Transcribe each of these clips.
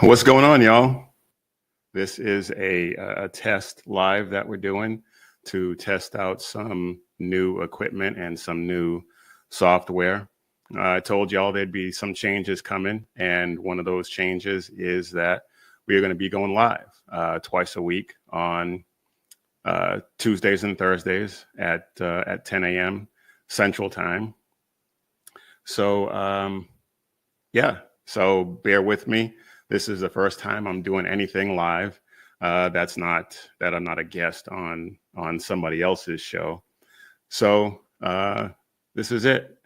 What's going on, y'all? This is a test live that we're doing to test out some new equipment and some new software. I told y'all there'd be some changes coming, and one of those changes is that we are going to be going live twice a week on Tuesdays and Thursdays at 10 a.m. Central Time. So so bear with me. This is the first time I'm doing anything live. That's not that I'm not a guest on somebody else's show. So this is it.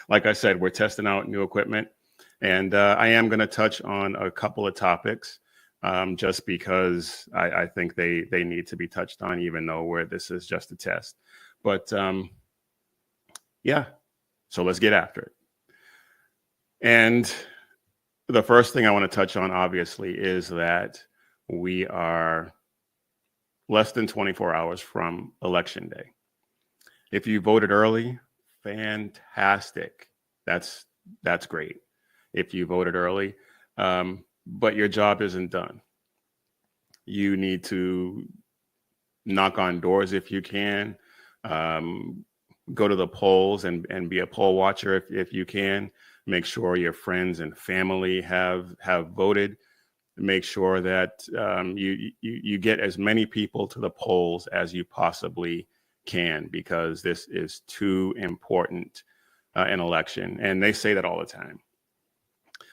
Like I said, we're testing out new equipment, and I am going to touch on a couple of topics just because I think they need to be touched on, even though this is just a test. But yeah, so let's get after it. And the first thing I want to touch on, obviously, is that we are less than 24 hours from Election Day. If you voted early, fantastic. That's great. If you voted early, but your job isn't done. You need to knock on doors if you can. Go to the polls and be a poll watcher if you can. Make sure your friends and family have voted. Make sure that you get as many people to the polls as you possibly can, because this is too important an election. And they say that all the time.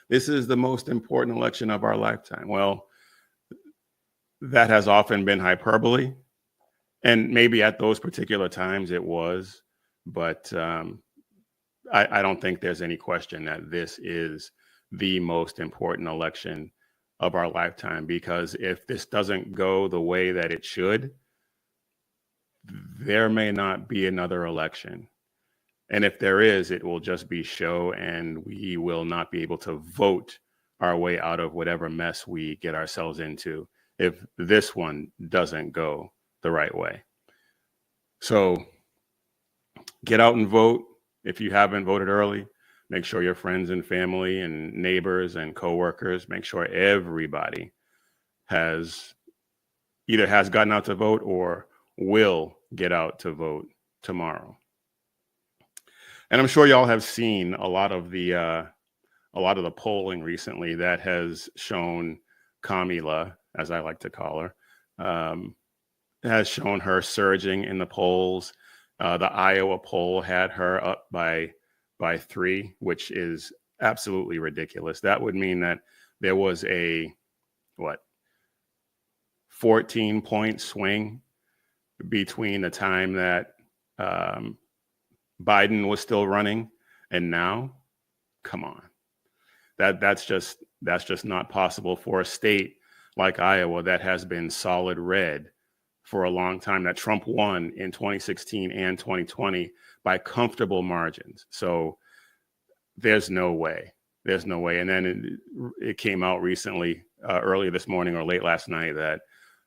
This is the most important election of our lifetime. Well, that has often been hyperbole, and maybe at those particular times it was, but I don't think there's any question that this is the most important election of our lifetime, because if this doesn't go the way that it should, there may not be another election. And if there is, it will just be show, and we will not be able to vote our way out of whatever mess we get ourselves into if this one doesn't go the right way. So get out and vote. If you haven't voted early, make sure your friends and family and neighbors and coworkers, make sure everybody has gotten out to vote or will get out to vote tomorrow. And I'm sure y'all have seen a lot of the polling recently that has shown Kamala, as I like to call her, has shown her surging in the polls. The Iowa poll had her up by 3, which is absolutely ridiculous. That would mean that there was a 14-point swing between the time that Biden was still running and now. Come on, that's just not possible for a state like Iowa that has been solid red for a long time, that Trump won in 2016 and 2020 by comfortable margins. So there's no way. And then it came out recently, early this morning or late last night, that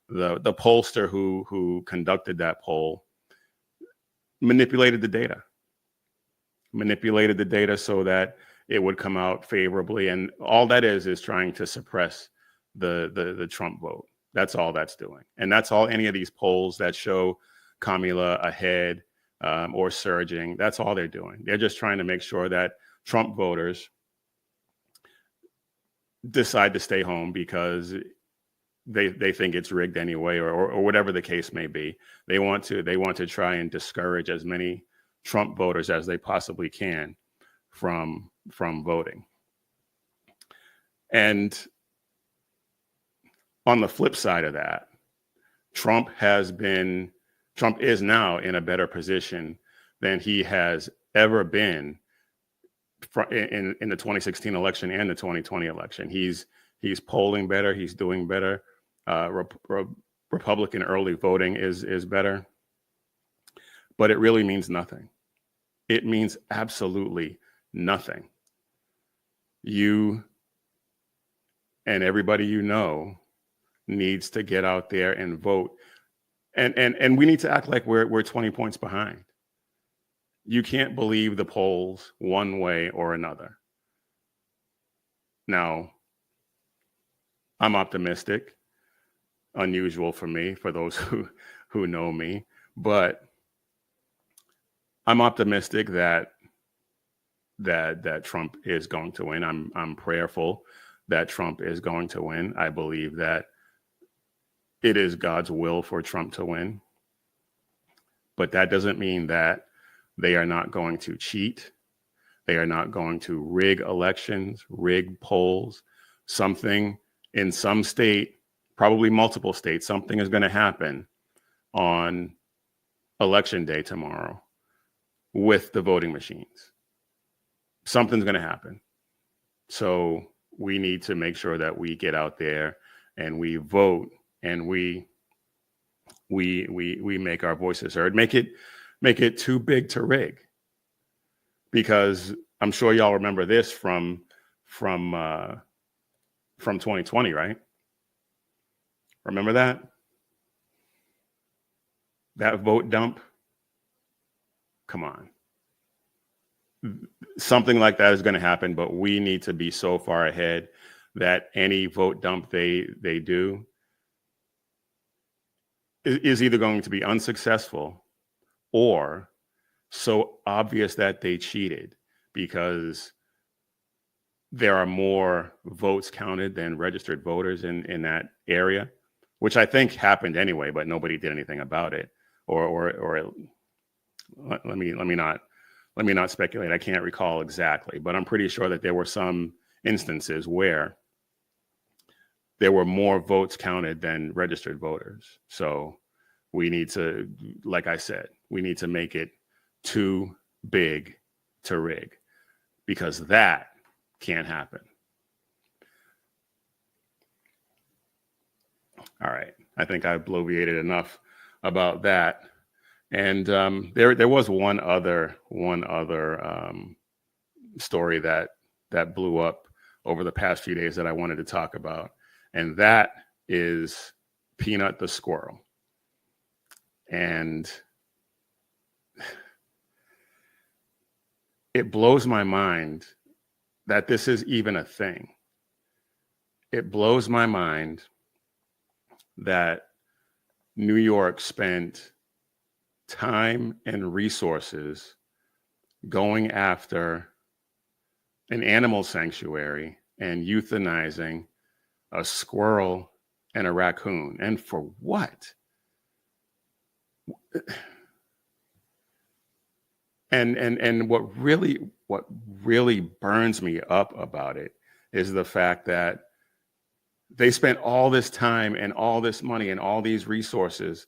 the pollster who conducted that poll manipulated the data so that it would come out favorably. And all that is trying to suppress the Trump vote. That's all that's doing. And that's all any of these polls that show Kamala ahead or surging, that's all they're doing. They're just trying to make sure that Trump voters decide to stay home because they think it's rigged anyway, or whatever the case may be. They want to try and discourage as many Trump voters as they possibly can from voting. And on the flip side of that, Trump is now in a better position than he has ever been in the 2016 election and the 2020 election. He's polling better. He's doing better. Republican early voting is better. But it really means nothing. It means absolutely nothing. You and everybody you know needs to get out there and vote. And we need to act like we're 20 points behind. You can't believe the polls one way or another. Now, I'm optimistic. Unusual for me, for those who know me, but I'm optimistic that Trump is going to win. I'm prayerful that Trump is going to win. I believe that it is God's will for Trump to win. But that doesn't mean that they are not going to cheat. They are not going to rig elections, rig polls. Something in some state, probably multiple states, something is going to happen on election day tomorrow with the voting machines. Something's going to happen. So we need to make sure that we get out there and we vote and we make our voices heard. Make it too big to rig, because I'm sure y'all remember this from 2020, right? Remember that vote dump? Come on. Something like that is going to happen, but we need to be so far ahead that any vote dump they do is either going to be unsuccessful or so obvious that they cheated, because there are more votes counted than registered voters in that area, which I think happened anyway, but nobody did anything about it. Or let me not speculate. I can't recall exactly, but I'm pretty sure that there were some instances where there were more votes counted than registered voters. So we need to, like I said, we need to make it too big to rig, because that can't happen. All right. I think I bloviated enough about that. And there was one other story that blew up over the past few days that I wanted to talk about, and that is Peanut the squirrel. And it blows my mind that this is even a thing. It blows my mind that New York spent time and resources going after an animal sanctuary and euthanizing a squirrel and a raccoon. And for what? And what really burns me up about it is the fact that they spent all this time and all this money and all these resources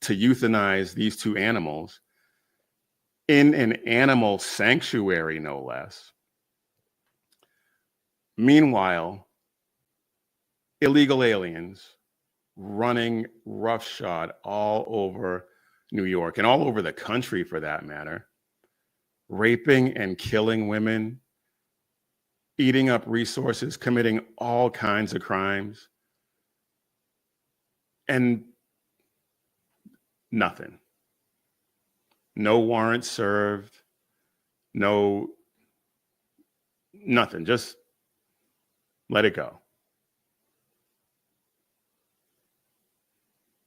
to euthanize these two animals in an animal sanctuary, no less. Meanwhile, illegal aliens running roughshod all over New York and all over the country, for that matter, raping and killing women, eating up resources, committing all kinds of crimes, and nothing. No warrants served, nothing. Just let it go.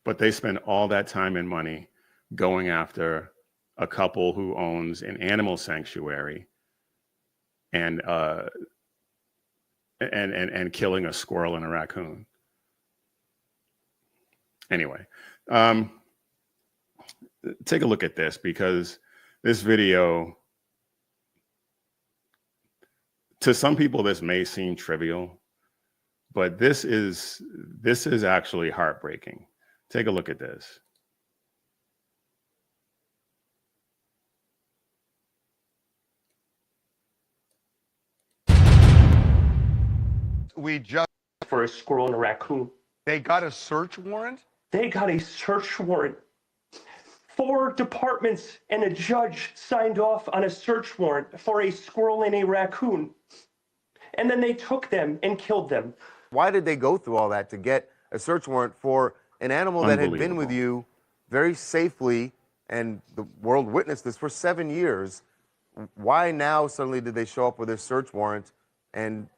But they spend all that time and money going after a couple who owns an animal sanctuary and killing a squirrel and a raccoon. Anyway, take a look at this, because this video, to some people, this may seem trivial, but this is actually heartbreaking. Take a look at this. We just for a squirrel and a raccoon. They got a search warrant? They got a search warrant. 4 departments and a judge signed off on a search warrant for a squirrel and a raccoon. And then they took them and killed them. Why did they go through all that to get a search warrant for an animal that had been with you very safely, and the world witnessed this for 7 years? Why now suddenly did they show up with a search warrant and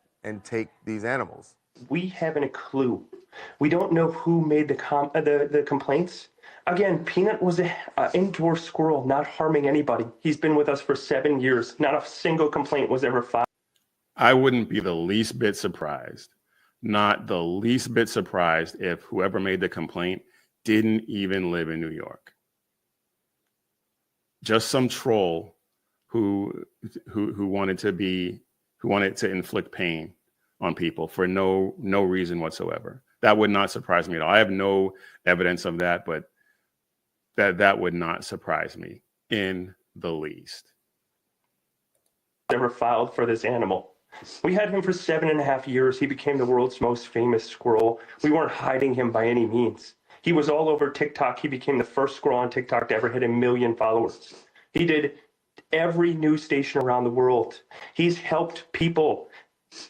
take these animals? We haven't a clue. We don't know who made the complaints. Again, Peanut was an indoor squirrel, not harming anybody. He's been with us for 7 years. Not a single complaint was ever filed. I wouldn't be the least bit surprised, not the least bit surprised, if whoever made the complaint didn't even live in New York. Just some troll who wanted to inflict pain on people for no reason whatsoever. That would not surprise me at all. I have no evidence of that, but that would not surprise me in the least. Ever filed for this animal. We had him for 7.5 years. He became the world's most famous squirrel. We weren't hiding him by any means. He was all over TikTok. He became the first squirrel on TikTok to ever hit 1 million followers. He did every news station around the world. He's helped people.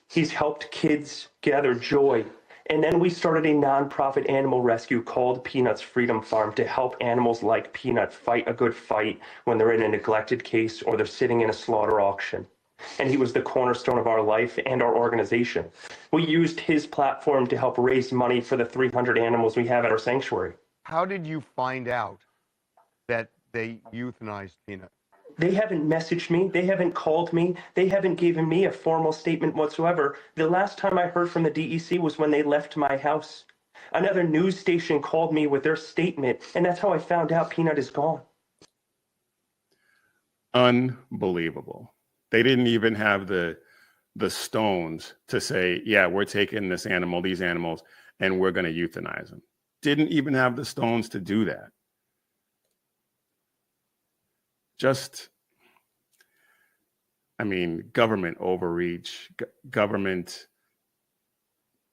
He's helped kids gather joy. And then we started a nonprofit animal rescue called Peanut's Freedom Farm to help animals like Peanut fight a good fight when they're in a neglected case or they're sitting in a slaughter auction. And he was the cornerstone of our life and our organization. We used his platform to help raise money for the 300 animals we have at our sanctuary. How did you find out that they euthanized Peanut? They haven't messaged me. They haven't called me. They haven't given me a formal statement whatsoever. The last time I heard from the DEC was when they left my house. Another news station called me with their statement, and that's how I found out Peanut is gone. Unbelievable. They didn't even have the stones to say, yeah, we're taking these animals, and we're going to euthanize them. Didn't even have the stones to do that. Government overreach, government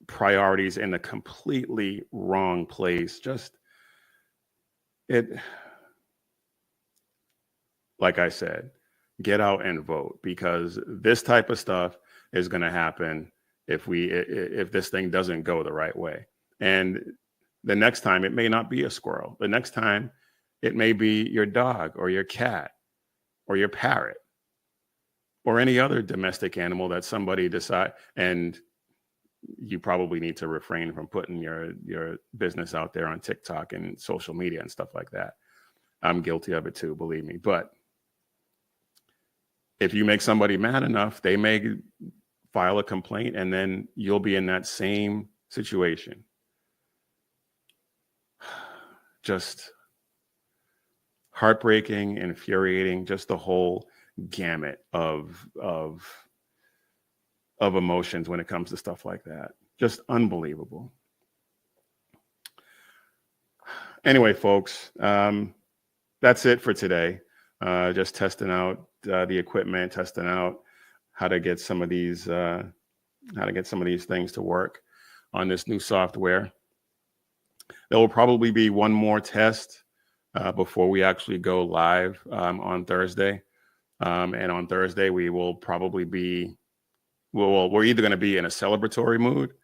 priorities in a completely wrong place. Like I said, get out and vote, because this type of stuff is going to happen if this thing doesn't go the right way. And the next time it may not be a squirrel. The next time it may be your dog or your cat or your parrot or any other domestic animal that somebody decide. And you probably need to refrain from putting your business out there on TikTok and social media and stuff like that. I'm guilty of it too, believe me. But if you make somebody mad enough, they may file a complaint, and then you'll be in that same situation. Just heartbreaking, infuriating, just the whole gamut of emotions when it comes to stuff like that. Just unbelievable. Anyway, folks, that's it for today. Just testing out the equipment, testing out how to get some of these things to work on this new software. There will probably be one more test before we actually go live on Thursday. And on Thursday, we will probably be, we're either going to be in a celebratory mood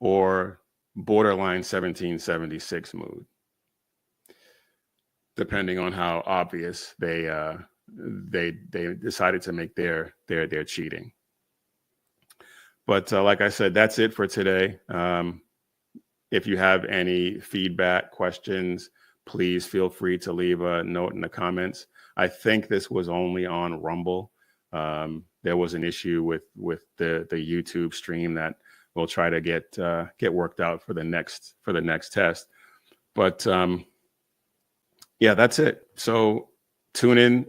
or borderline 1776 mood, depending on how obvious they decided to make their cheating. But like I said, that's it for today. If you have any feedback, questions, please feel free to leave a note in the comments. I think this was only on Rumble. There was an issue with the YouTube stream that we'll try to get worked out for the next test. But yeah, that's it. So tune in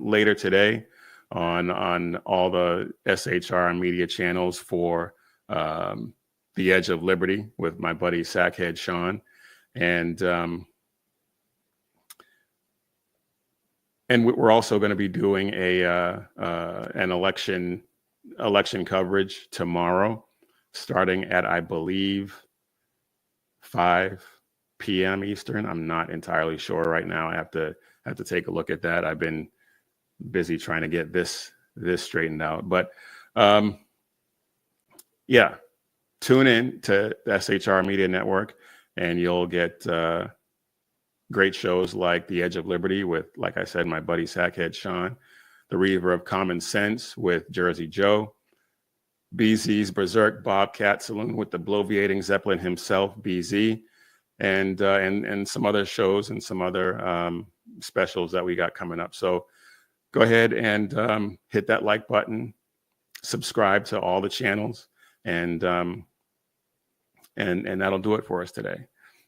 later today on all the SHR media channels for The Edge of Liberty with my buddy Sackhead Sean, and we're also going to be doing an election coverage tomorrow, starting at, I believe, 5 p.m. Eastern. I'm not entirely sure right now. I have to take a look at that. I've been busy trying to get this straightened out, but yeah, tune in to the SHR Media Network, and you'll get great shows like The Edge of Liberty with, like I said, my buddy Sackhead Sean, The Reaver of Common Sense with Jersey Joe, BZ's Berserk Bobcat Saloon with the bloviating Zeppelin himself, BZ, and some other shows and some other specials that we got coming up. So go ahead and hit that like button, subscribe to all the channels, and that'll do it for us today.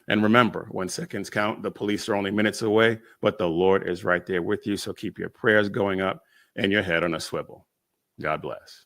And remember, when seconds count, the police are only minutes away, but the Lord is right there with you. So keep your prayers going up and your head on a swivel. God bless.